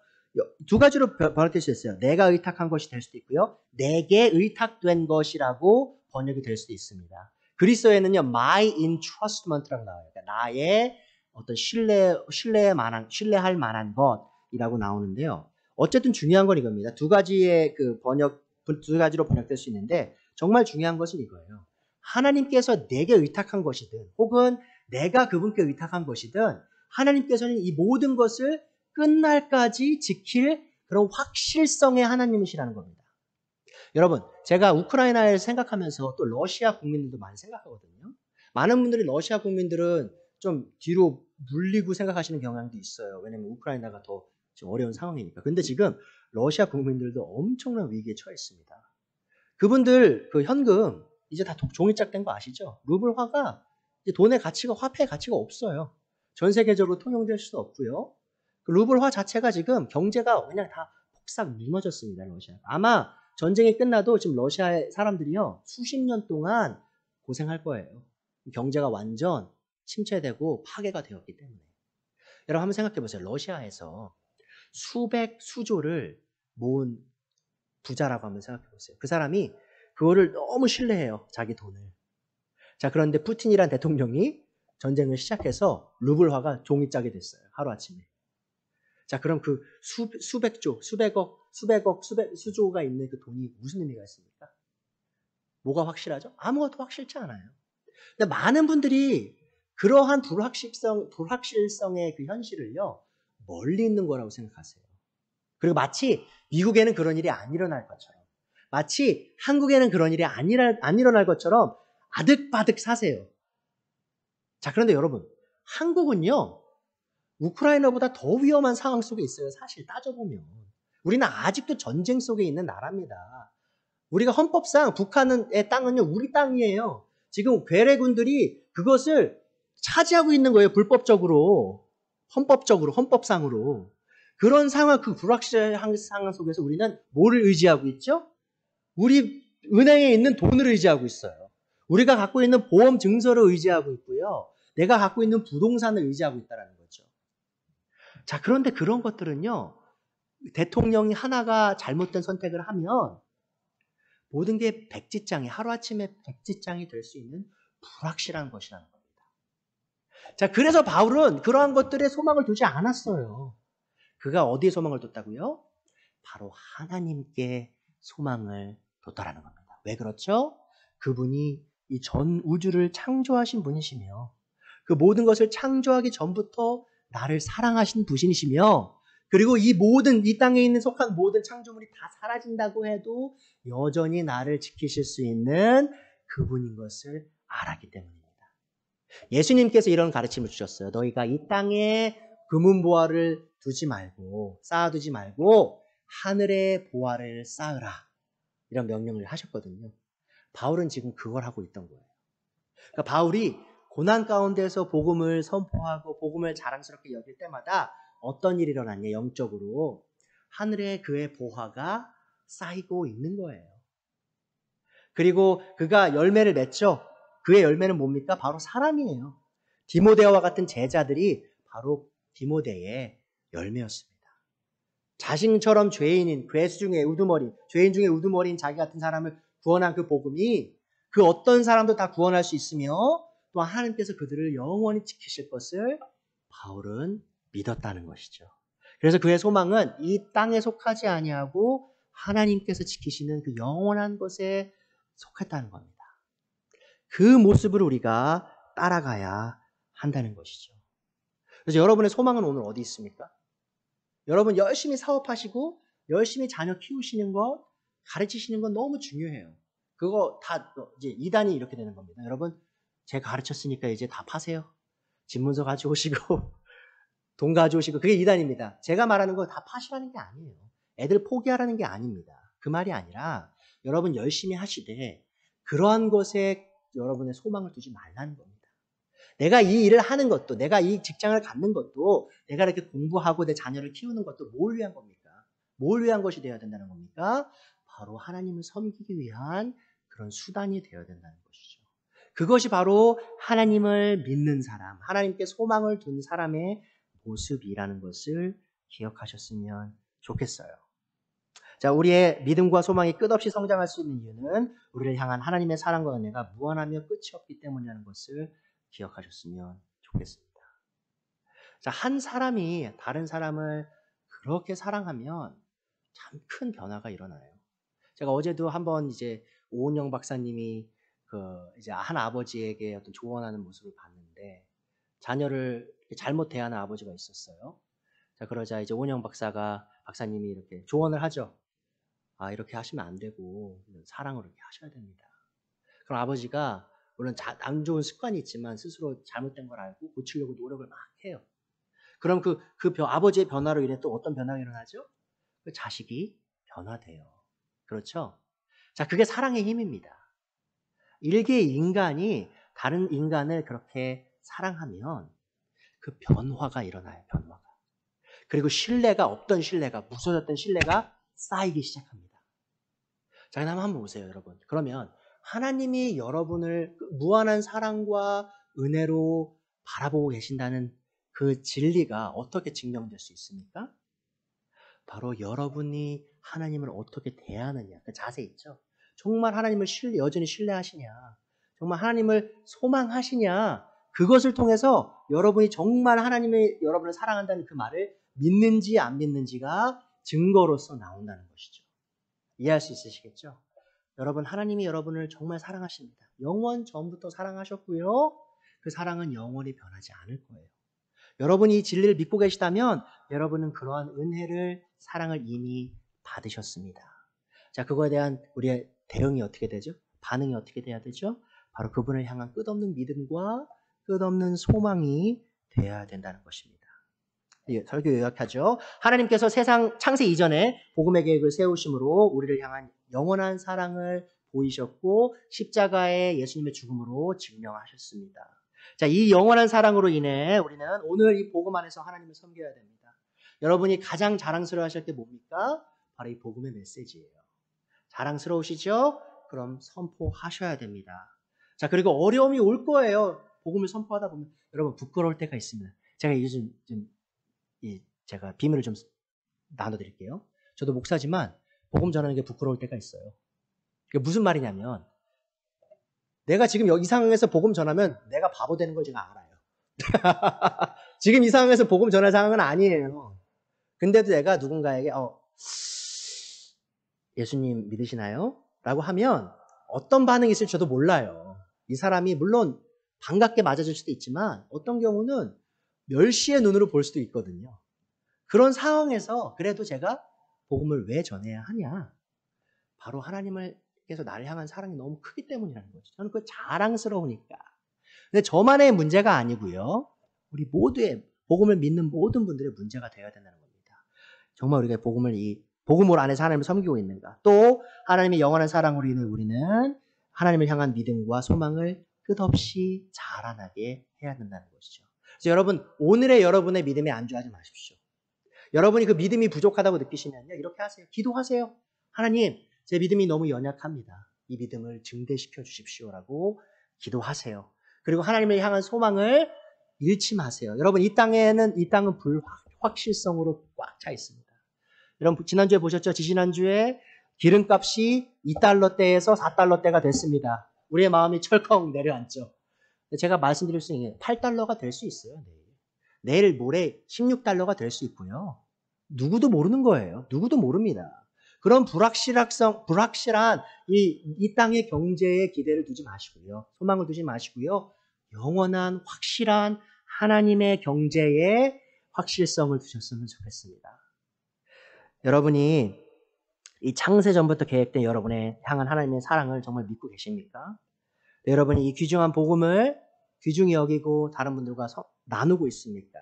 두 가지로 번역될 수 있어요. 내가 의탁한 것이 될 수도 있고요. 내게 의탁된 것이라고 번역이 될 수도 있습니다. 그리스어에는요, my entrustment라고 나와요. 그러니까 나의 어떤 신뢰할 만한 것이라고 나오는데요. 어쨌든 중요한 건 이겁니다. 두 가지로 번역될 수 있는데 정말 중요한 것은 이거예요. 하나님께서 내게 의탁한 것이든 혹은 내가 그분께 의탁한 것이든 하나님께서는 이 모든 것을 끝날까지 지킬 그런 확실성의 하나님이시라는 겁니다. 여러분, 제가 우크라이나를 생각하면서 또 러시아 국민들도 많이 생각하거든요. 많은 분들이 러시아 국민들은 좀 뒤로 물리고 생각하시는 경향도 있어요. 왜냐하면 우크라이나가 더 지금 어려운 상황이니까. 근데 지금 러시아 국민들도 엄청난 위기에 처해 있습니다. 그분들 그 현금 이제 다 종이짝된 거 아시죠? 루블화가 이제 돈의 가치가 화폐의 가치가 없어요. 전 세계적으로 통용될 수도 없고요. 그 루블화 자체가 지금 경제가 그냥 다 폭삭 무너졌습니다. 러시아. 아마 전쟁이 끝나도 지금 러시아의 사람들이요 수십 년 동안 고생할 거예요. 경제가 완전 침체되고 파괴가 되었기 때문에. 여러분 한번 생각해 보세요. 러시아에서 수조를 모은 부자라고 한번 생각해 보세요. 그 사람이 그거를 너무 신뢰해요. 자기 돈을. 자, 그런데 푸틴이란 대통령이 전쟁을 시작해서 루블화가 종이짝이 됐어요. 하루아침에. 자, 그럼 그 수백조, 수조가 있는 그 돈이 무슨 의미가 있습니까? 뭐가 확실하죠? 아무것도 확실치 않아요. 근데 많은 분들이 그러한 불확실성의 그 현실을요, 멀리 있는 거라고 생각하세요. 그리고 마치 미국에는 그런 일이 안 일어날 것처럼, 마치 한국에는 그런 일이 안 일어날 것처럼 아득바득 사세요. 자, 그런데 여러분, 한국은요, 우크라이나보다 더 위험한 상황 속에 있어요. 사실 따져보면. 우리는 아직도 전쟁 속에 있는 나라입니다. 우리가 헌법상 북한의 땅은요, 우리 땅이에요. 지금 괴뢰군들이 그것을 차지하고 있는 거예요. 불법적으로. 헌법적으로, 헌법상으로. 그런 상황, 그 불확실한 상황 속에서 우리는 뭐를 의지하고 있죠? 우리 은행에 있는 돈을 의지하고 있어요. 우리가 갖고 있는 보험 증서를 의지하고 있고요. 내가 갖고 있는 부동산을 의지하고 있다는 거죠. 자, 그런데 그런 것들은요, 대통령이 하나가 잘못된 선택을 하면 모든 게 백지장이, 하루아침에 백지장이 될 수 있는 불확실한 것이라는 겁니다. 자, 그래서 바울은 그러한 것들에 소망을 두지 않았어요. 그가 어디에 소망을 뒀다고요? 바로 하나님께 소망을 뒀다라는 겁니다. 왜 그렇죠? 그분이 이 전 우주를 창조하신 분이시며 그 모든 것을 창조하기 전부터 나를 사랑하신 분이시며 그리고 이 땅에 있는 속한 모든 창조물이 다 사라진다고 해도 여전히 나를 지키실 수 있는 그분인 것을 알았기 때문입니다. 예수님께서 이런 가르침을 주셨어요. 너희가 이 땅에 금은보화를 쌓아두지 말고 하늘의 보화를 쌓으라. 이런 명령을 하셨거든요. 바울은 지금 그걸 하고 있던 거예요. 그러니까 바울이 고난 가운데서 복음을 선포하고 복음을 자랑스럽게 여길 때마다 어떤 일이 일어났냐, 영적으로. 하늘에 그의 보화가 쌓이고 있는 거예요. 그리고 그가 열매를 맺죠. 그의 열매는 뭡니까? 바로 사랑이에요. 디모데와 같은 제자들이 바로 디모데의 열매였습니다. 자신처럼 죄인 중에 우두머리인 자기 같은 사람을 구원한 그 복음이 그 어떤 사람도 다 구원할 수 있으며 또 하나님께서 그들을 영원히 지키실 것을 바울은 믿었다는 것이죠. 그래서 그의 소망은 이 땅에 속하지 아니하고 하나님께서 지키시는 그 영원한 것에 속했다는 겁니다. 그 모습을 우리가 따라가야 한다는 것이죠. 그래서 여러분의 소망은 오늘 어디 있습니까? 여러분 열심히 사업하시고 열심히 자녀 키우시는 것, 가르치시는 건 너무 중요해요. 그거 다 이제 2단이 이렇게 되는 겁니다. 여러분, 제가 가르쳤으니까 이제 다 파세요. 집문서 가져오시고 돈 가져오시고 그게 2단입니다. 제가 말하는 거 다 파시라는 게 아니에요. 애들 포기하라는 게 아닙니다. 그 말이 아니라 여러분 열심히 하시되 그러한 것에 여러분의 소망을 두지 말라는 겁니다. 내가 이 일을 하는 것도, 내가 이 직장을 갖는 것도, 내가 이렇게 공부하고 내 자녀를 키우는 것도 뭘 위한 겁니까? 뭘 위한 것이 되어야 된다는 겁니까? 바로 하나님을 섬기기 위한 그런 수단이 되어야 된다는 것이죠. 그것이 바로 하나님을 믿는 사람, 하나님께 소망을 둔 사람의 모습이라는 것을 기억하셨으면 좋겠어요. 자, 우리의 믿음과 소망이 끝없이 성장할 수 있는 이유는 우리를 향한 하나님의 사랑과 은혜가 무한하며 끝이 없기 때문이라는 것을 기억하셨으면 좋겠습니다. 자, 한 사람이 다른 사람을 그렇게 사랑하면 참 큰 변화가 일어나요. 제가 어제도 한번 이제 오은영 박사님이 이제 한 아버지에게 어떤 조언하는 모습을 봤는데 자녀를 잘못 대하는 아버지가 있었어요. 자, 그러자 이제 오은영 박사님이 이렇게 조언을 하죠. 아, 이렇게 하시면 안 되고 사랑으로 이렇게 하셔야 됩니다. 그럼 아버지가 물론 안 좋은 습관이 있지만 스스로 잘못된 걸 알고 고치려고 노력을 막 해요. 그럼 아버지의 변화로 인해 또 어떤 변화가 일어나죠? 그 자식이 변화돼요. 그렇죠? 자, 그게 사랑의 힘입니다. 일개의 인간이 다른 인간을 그렇게 사랑하면 그 변화가 일어나요. 변화가. 그리고 없던 신뢰가, 무서졌던 신뢰가 쌓이기 시작합니다. 자, 그럼 한번 보세요, 여러분. 그러면 하나님이 여러분을 무한한 사랑과 은혜로 바라보고 계신다는 그 진리가 어떻게 증명될 수 있습니까? 바로 여러분이 하나님을 어떻게 대하느냐, 그 자세 있죠? 정말 하나님을 여전히 신뢰하시냐, 정말 하나님을 소망하시냐, 그것을 통해서 여러분이 정말 하나님이 여러분을 사랑한다는 그 말을 믿는지 안 믿는지가 증거로서 나온다는 것이죠. 이해할 수 있으시겠죠? 여러분, 하나님이 여러분을 정말 사랑하십니다. 영원 전부터 사랑하셨고요. 그 사랑은 영원히 변하지 않을 거예요. 여러분이 이 진리를 믿고 계시다면 여러분은 그러한 은혜를, 사랑을 이미 받으셨습니다. 자, 그거에 대한 우리의 대응이 어떻게 되죠? 반응이 어떻게 돼야 되죠? 바로 그분을 향한 끝없는 믿음과 끝없는 소망이 되어야 된다는 것입니다. 설교 요약하죠. 하나님께서 세상 창세 이전에 복음의 계획을 세우심으로 우리를 향한 영원한 사랑을 보이셨고 십자가의 예수님의 죽음으로 증명하셨습니다. 자, 이 영원한 사랑으로 인해 우리는 오늘 이 복음 안에서 하나님을 섬겨야 됩니다. 여러분이 가장 자랑스러워하실 게 뭡니까? 바로 이 복음의 메시지예요. 자랑스러우시죠? 그럼 선포하셔야 됩니다. 자, 그리고 어려움이 올 거예요. 복음을 선포하다 보면 여러분 부끄러울 때가 있습니다. 제가 요즘 제가 비밀을 좀 나눠드릴게요. 저도 목사지만 복음 전하는 게 부끄러울 때가 있어요. 그게 무슨 말이냐면 내가 지금 이 상황에서 복음 전하면 내가 바보 되는 걸 제가 알아요. 지금 이 상황에서 복음 전할 상황은 아니에요. 근데도 내가 누군가에게 예수님 믿으시나요? 라고 하면 어떤 반응이 있을지 저도 몰라요. 이 사람이 물론 반갑게 맞아줄 수도 있지만 어떤 경우는 멸시의 눈으로 볼 수도 있거든요. 그런 상황에서 그래도 제가 복음을 왜 전해야 하냐? 바로 하나님께서 나를 향한 사랑이 너무 크기 때문이라는 거죠. 저는 그 자랑스러우니까. 근데 저만의 문제가 아니고요. 우리 모두의 복음을 믿는 모든 분들의 문제가 되어야 된다는 겁니다. 정말 우리가 복음으로 안에서 하나님을 섬기고 있는가? 또 하나님의 영원한 사랑으로 인해 우리는 하나님을 향한 믿음과 소망을 끝없이 자라나게 해야 된다는 것이죠. 그래서 여러분, 오늘의 여러분의 믿음에 안주하지 마십시오. 여러분이 그 믿음이 부족하다고 느끼시면요, 이렇게 하세요. 기도하세요. 하나님, 제 믿음이 너무 연약합니다. 이 믿음을 증대시켜 주십시오라고 기도하세요. 그리고 하나님을 향한 소망을 잃지 마세요. 여러분, 이 땅은 불확실성으로 꽉 차 있습니다. 여러분, 지난주에 보셨죠? 지지난주에 기름값이 2달러대에서 4달러대가 됐습니다. 우리의 마음이 철컹 내려앉죠. 제가 말씀드릴 수 있는 게 8달러가 될 수 있어요. 내일 모레 16달러가 될 수 있고요. 누구도 모르는 거예요. 누구도 모릅니다. 그런 불확실한 이 땅의 경제에 기대를 두지 마시고요. 소망을 두지 마시고요. 영원한 확실한 하나님의 경제에 확실성을 두셨으면 좋겠습니다. 여러분이 이 창세전부터 계획된 여러분의 향한 하나님의 사랑을 정말 믿고 계십니까? 여러분이 이 귀중한 복음을 귀중히 여기고 다른 분들과 나누고 있습니까?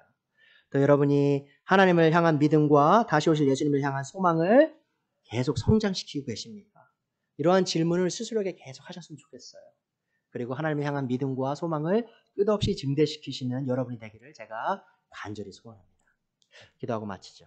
또 여러분이 하나님을 향한 믿음과 다시 오실 예수님을 향한 소망을 계속 성장시키고 계십니까? 이러한 질문을 스스로에게 계속 하셨으면 좋겠어요. 그리고 하나님을 향한 믿음과 소망을 끝없이 증대시키시는 여러분이 되기를 제가 간절히 소원합니다. 기도하고 마치죠.